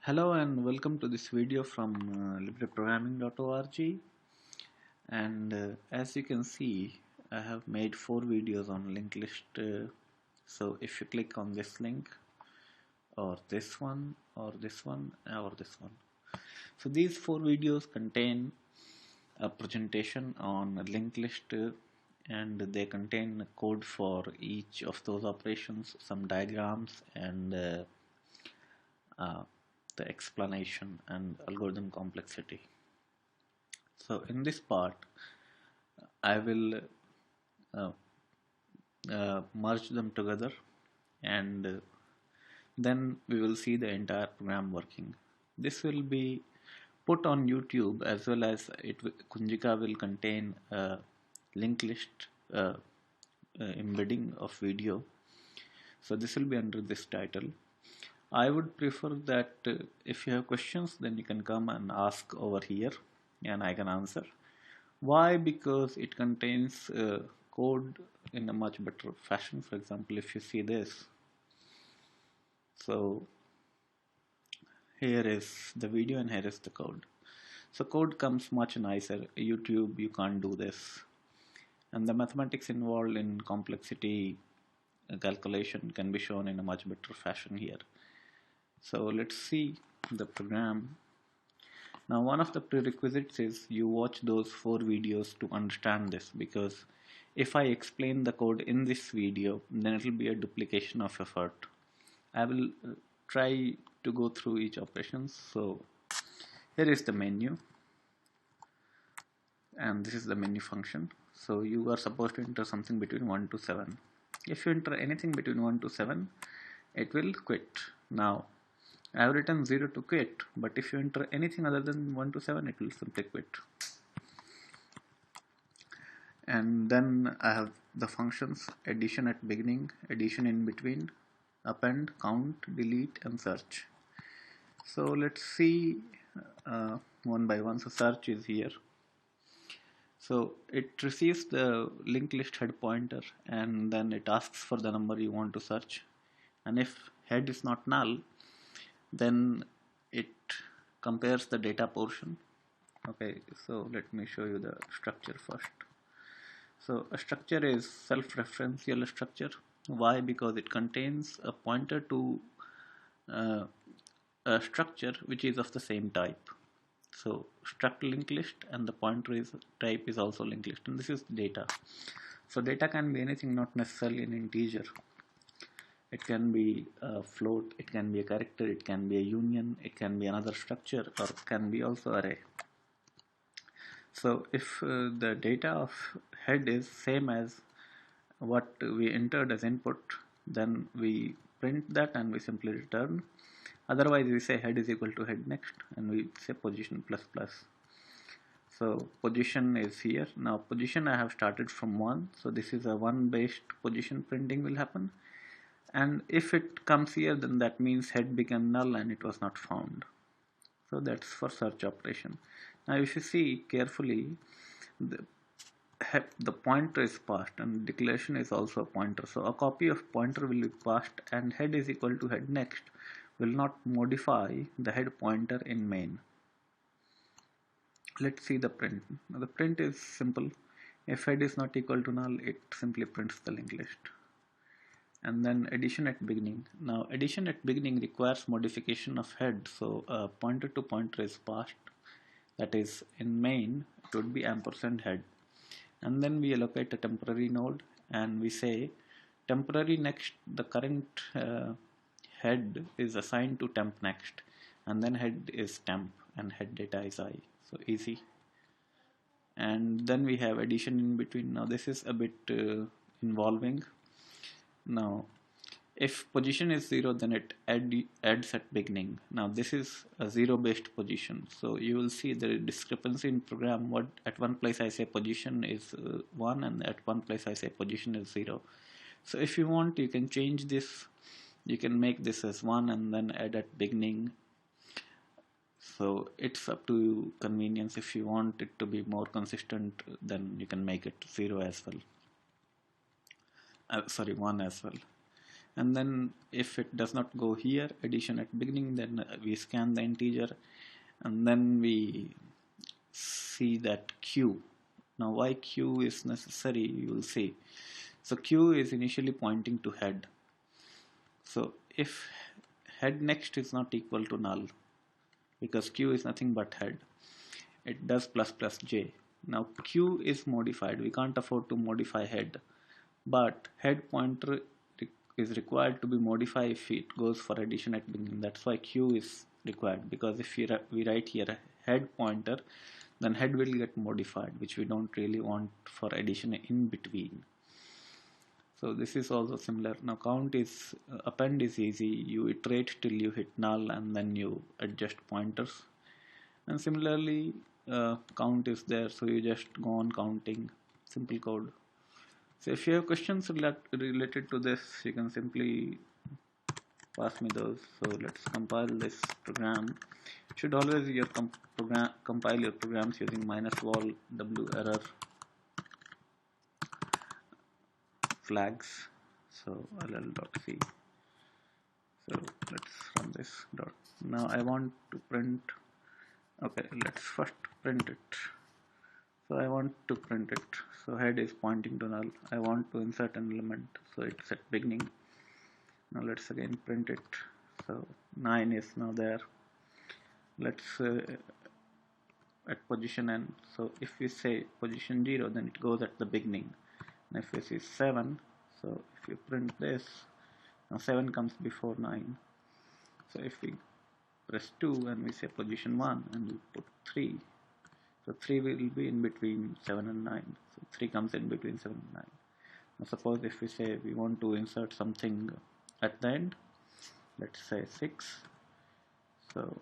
Hello and welcome to this video from libreprogramming.org. And as you can see, I have made 4 videos on linked list. So if you click on this link or this one or this one or this one, so these 4 videos contain a presentation on linked list, and they contain code for each of those operations, some diagrams, and uh, the explanation and algorithm complexity. So in this part I will uh, merge them together, and then we will see the entire program working. This will be put on YouTube, as well as Kunjika will contain a linked list embedding of video. So this will be under this title. I would prefer that if you have questions, then you can come and ask over here and I can answer. Why? Because it contains code in a much better fashion. For example, if you see this, so here is the video and here is the code. So code comes much nicer. YouTube, you can't do this, and the mathematics involved in complexity calculation can be shown in a much better fashion here. So let's see the program. Now, one of the prerequisites is you watch those 4 videos to understand this, because if I explain the code in this video, then it will be a duplication of effort. I will try to go through each operations. So here is the menu, and this is the menu function. So you are supposed to enter something between 1 to 7. If you enter anything between 1 to 7, it will quit. Now I have written 0 to quit, but if you enter anything other than 1 to 7, it will simply quit. And then I have the functions: addition at beginning, addition in between, append, count, delete, and search. So let's see one by one. So search is here. So it receives the linked list head pointer, and then it asks for the number you want to search. And if head is not null, then it compares the data portion. Okay, so let me show you the structure first. So a structure is self-referential structure. Why? Because it contains a pointer to uh, a structure which is of the same type. So struct linked list, and the pointer is type is also linked list, and this is data. So data can be anything, not necessarily an integer. It can be a float, it can be a character, it can be a union, it can be another structure, or it can be also array. So if the data of head is same as what we entered as input, then we print that and we simply return. Otherwise we say head is equal to head next, and we say position plus plus. So position is here. Now position I have started from 1, so this is a 1 based position printing will happen, and if it comes here, then that means head became null and it was not found. So that's for search operation. Now if you see carefully, the pointer is passed, and declaration is also a pointer. So a copy of pointer will be passed, and head is equal to head next will not modify the head pointer in main. Let's see the print. Now the print is simple. If head is not equal to null, it simply prints the linked list. And then addition at beginning. Now addition at beginning requires modification of head, so pointer to pointer is passed. That is, in main it would be ampersand head, and then we allocate a temporary node, and we say temporary next, the current head is assigned to temp next, and then head is temp and head data is I. So easy. And then we have addition in between. Now this is a bit involving. Now if position is 0, then it adds at beginning. Now this is a 0 based position, so you will see the discrepancy in program. What at one place I say position is 1, and at one place I say position is 0. So if you want, you can change this. You can make this as 1 and then add at beginning. So it's up to convenience. If you want it to be more consistent, then you can make it 0 as well. Sorry, 1 as well. And then if it does not go here, addition at beginning, then we scan the integer, and then we see that q. Now why q is necessary, you will see. So q is initially pointing to head. So if head next is not equal to null, because q is nothing but head, it does plus plus j. Now q is modified, we can't afford to modify head, but head pointer is required to be modified if it goes for addition at beginning. That's why q is required, because if we write here a head pointer, then head will get modified, which we don't really want for addition in between. So this is also similar. Now count is append is easy, you iterate till you hit null and then you adjust pointers. And similarly count is there, so you just go on counting, simple code. So if you have questions related to this, you can simply pass me those. So let's compile this program. You should always compile your programs using -vol w error flags. So ll.c. So let's run this dot. Now I want to print. Okay, let's first print it. So I want to print it. So head is pointing to null. I want to insert an element, so it's at beginning. Now let's again print it. So 9 is now there. Let's at position n. So if we say position 0, then it goes at the beginning. And if we say 7, so if you print this, now 7 comes before 9. So if we press 2 and we say position 1 and we put 3, so 3 will be in between 7 and 9. So 3 comes in between 7 and 9. Now suppose if we say we want to insert something at the end, let's say 6. So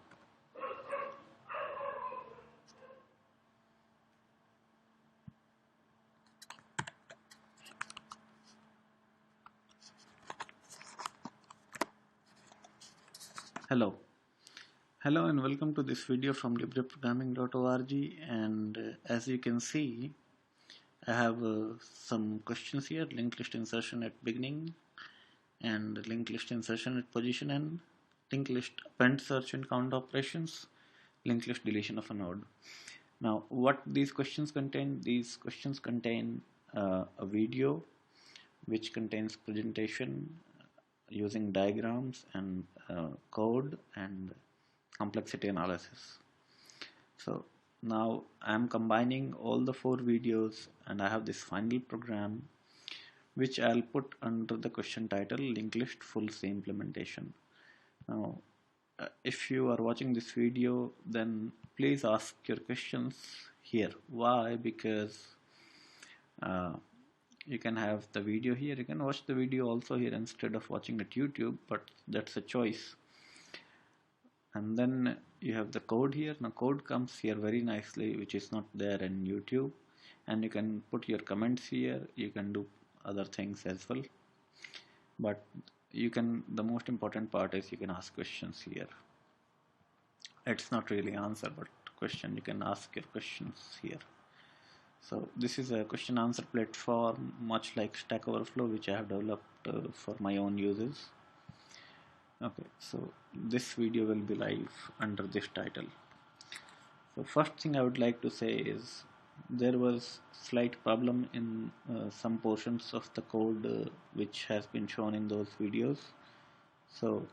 hello and welcome to this video from libreprogramming.org. And as you can see, I have some questions here: linked list insertion at beginning, and linked list insertion at position n, linked list append search and count operations, linked list deletion of a node. Now what these questions contain? These questions contain a video which contains presentation using diagrams and code and complexity analysis. So now I am combining all the 4 videos and I have this final program which I'll put under the question title linked list full C implementation. Now if you are watching this video, then please ask your questions here. Why? Because you can have the video here, you can watch the video also here instead of watching at YouTube, but that's a choice. And then you have the code here. Now code comes here very nicely, which is not there in YouTube, and you can put your comments here, you can do other things as well, but you can, the most important part is you can ask questions here. It's not really answer but question, you can ask your questions here. So this is a question answer platform much like Stack Overflow, which I have developed for my own uses. Okay, so this video will be live under this title. So first thing I would like to say is there was slight problem in some portions of the code which has been shown in those videos. So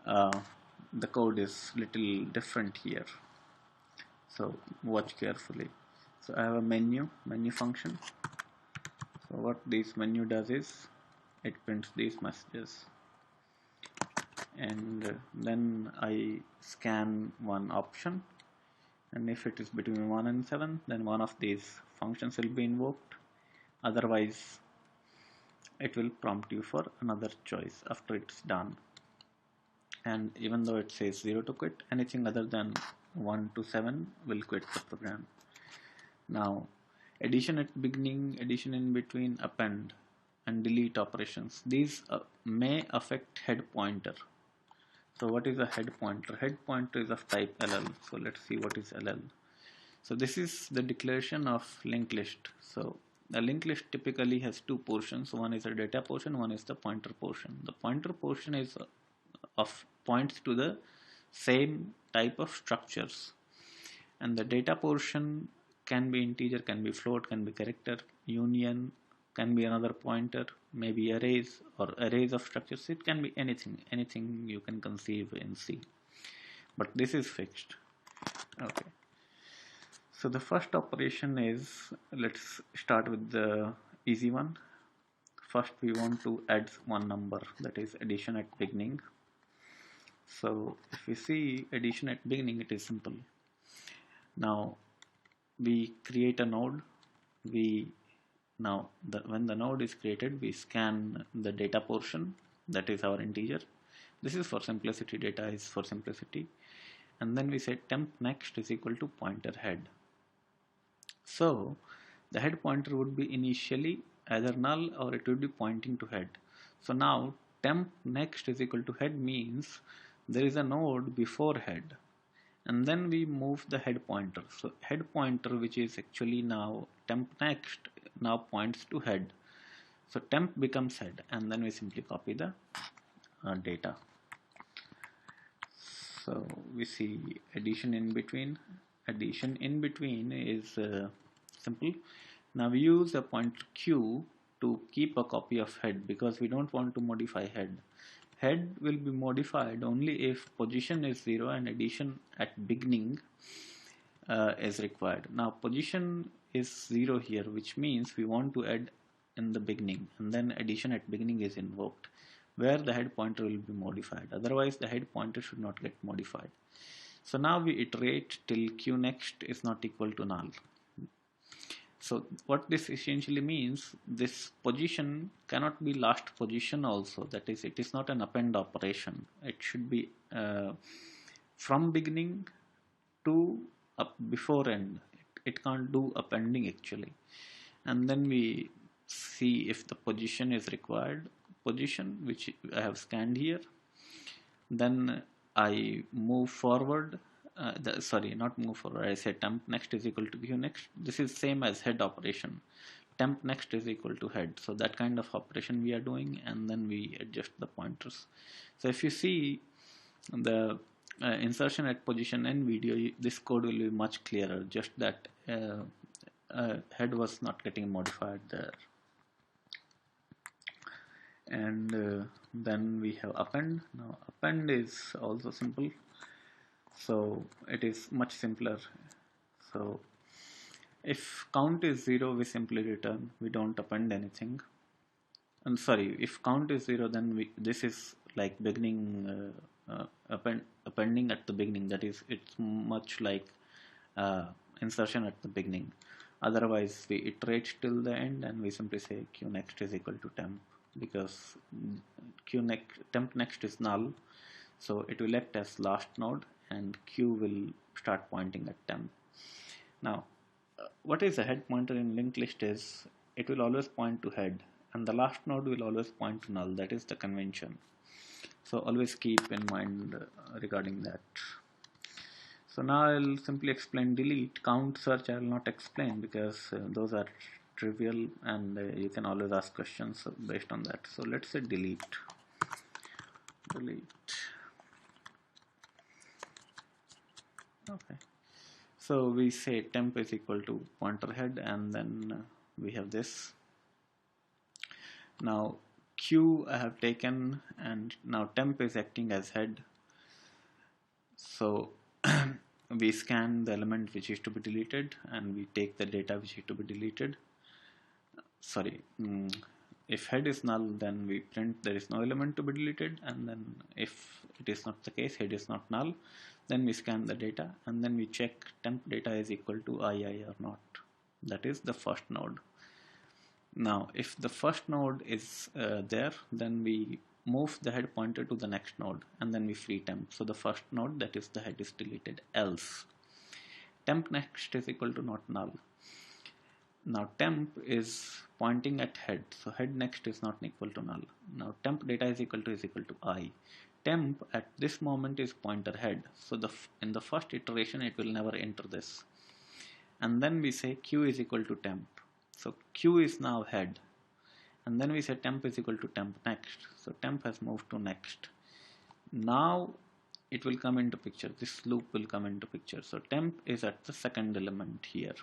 the code is little different here, so watch carefully. So I have a menu function. So what this menu does is it prints these messages, and then I scan one option, and if it is between 1 and 7, then one of these functions will be invoked. Otherwise it will prompt you for another choice after it's done. And even though it says 0 to quit, anything other than 1 to 7 will quit the program. Now addition at beginning, addition in between, append and delete operations, these may affect head pointer. So what is a head pointer? Head pointer is of type LL. So let's see what is LL. So this is the declaration of linked list. So The linked list typically has two portions. One is the data portion, one is the pointer portion. The pointer portion is of points to the same type of structures, and the data portion can be integer, can be float, can be character. Union can be another pointer, maybe arrays or arrays of structures. It can be anything you can conceive in C, but this is fixed. Okay, so the first operation is, let's start with the easy one. First we want to add one number, that is addition at beginning. So if we see addition at beginning, it is simple. Now we create a node. When the node is created, we scan the data portion, that is our integer. This is for simplicity, data is for simplicity. And then we say temp next is equal to pointer head. So the head pointer would be initially either null or it would be pointing to head. So now temp next is equal to head means there is a node before head, and then we move the head pointer. So head pointer, which is actually now temp next, now points to head. So temp becomes head, and then we simply copy the data. So we see addition in between. Addition in between is simple. Now we use a pointer q to keep a copy of head because we don't want to modify head. Head will be modified only if position is 0 and addition at beginning is required. Now position is 0 here, which means we want to add in the beginning, and then addition at beginning is invoked, where the head pointer will be modified. Otherwise the head pointer should not get modified. So now we iterate till q next is not equal to null. So what this essentially means, this position cannot be last position also. That is, it is not an append operation. It should be from beginning to up before end. It can't do appending actually. And then we see if the position is required. Position, which I have scanned here. Then I move forward. Sorry, not move forward. I say temp next is equal to q next. This is same as head operation. Temp next is equal to head. So that kind of operation we are doing, and then we adjust the pointers. So if you see the insertion at position and video, this code will be much clearer. Just that head was not getting modified there. And then we have append. Now append is also simple, so it is much simpler. So if count is 0, we simply return, we don't append anything. And sorry, if count is 0, then this is like beginning appending at the beginning. That is, it's much like insertion at the beginning. Otherwise we iterate till the end and we simply say q next is equal to temp, because temp next is null, so it will act as last node and q will start pointing at temp. Now what is a head pointer in linked list is, it will always point to head and the last node will always point to null. That is the convention, so always keep in mind regarding that. So now I'll simply explain delete. Count, search I will not explain because those are trivial, and you can always ask questions based on that. So let's say delete. Okay, so we say temp is equal to pointer head, and then we have this. Now q I have taken, and now temp is acting as head. So we scan the element which is to be deleted and we take the data which is to be deleted. Sorry, if head is null, then we print there is no element to be deleted, and then if it is not the case, head is not null, then we scan the data and then we check temp data is equal to ii or not. That is the first node. Now if the first node is there, then we move the head pointer to the next node and then we free temp. So the first node, that is the head, is deleted. Else temp next is equal to not null. Now temp is pointing at head, so head next is not equal to null. Now temp data is equal to I. Temp at this moment is pointer head, so in the first iteration it will never enter this. And then we say q is equal to temp. So Q is now head, and then we say temp is equal to temp next. So temp has moved to next. Now it will come into picture. This loop will come into picture. So temp is at the second element here,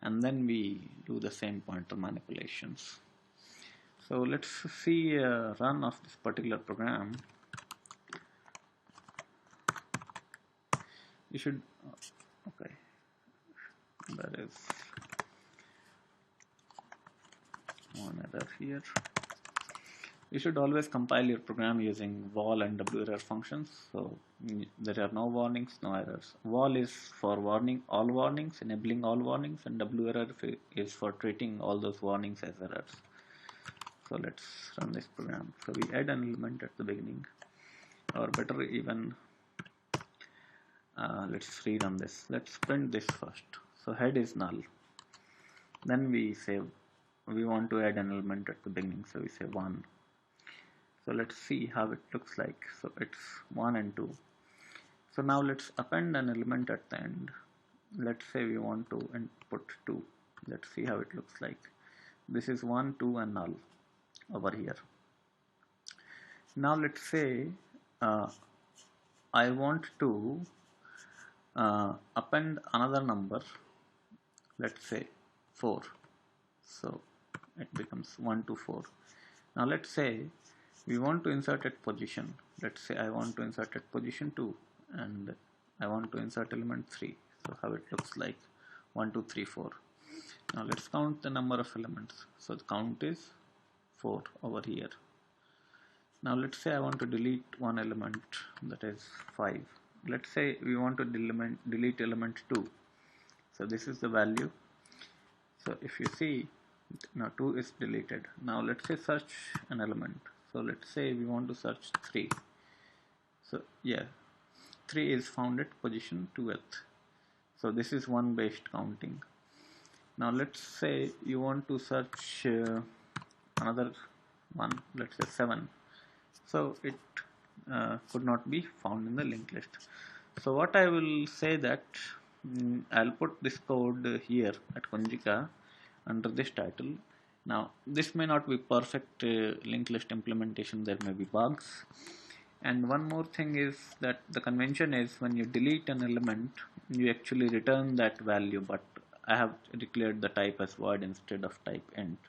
and then we do the same pointer manipulations. So let's see a run of this particular program. You should, okay, there is one error here. You should always compile your program using val and werr functions. So there are no warnings, no errors. Val is for warning all warnings, enabling all warnings, and werr is for treating all those warnings as errors. So let's run this program. So we add an element at the beginning, or better even, let's rerun this. Let's print this first. So head is null. Then we say we want to add an element at the beginning, so we say 1. So let's see how it looks like. So it's 1 and 2. So now let's append an element at the end. Let's say we want to input 2. Let's see how it looks like. This is 1, 2 and null over here. Now let's say I want to append another number, let's say 4. So it becomes 1 to 4. Now let's say we want to insert at position. Let's say I want to insert at position 2, and I want to insert element 3. So how it looks like, 1, 2, 3, 4. Now let's count the number of elements. So the count is 4 over here. Now let's say I want to delete one element, that is 5. Let's say we want to delete element 2. So this is the value. So if you see, now 2 is deleted. Now let's say search an element. So let's say we want to search 3. So yeah, 3 is found at position 2th. So this is 1 based counting. Now let's say you want to search another one, let's say 7. So it could not be found in the linked list. So what I will say that I'll put this code here at Conjica under this title. Now this may not be perfect linked list implementation, there may be bugs. And one more thing is that the convention is when you delete an element, you actually return that value, but I have declared the type as void instead of type int.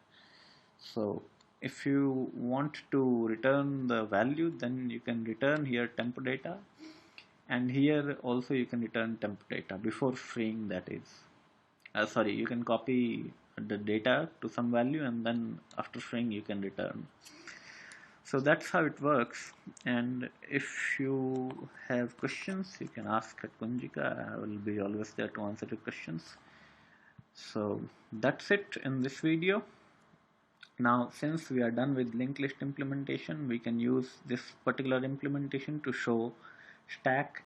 So if you want to return the value, then you can return here temp data, and here also you can return temp data before freeing, that is. You can copy the data to some value, and then after freeing you can return. So that's how it works. And if you have questions, you can ask at Conjica. I will be always there to answer your questions. So that's it in this video. Now since we are done with linked list implementation, we can use this particular implementation to show stack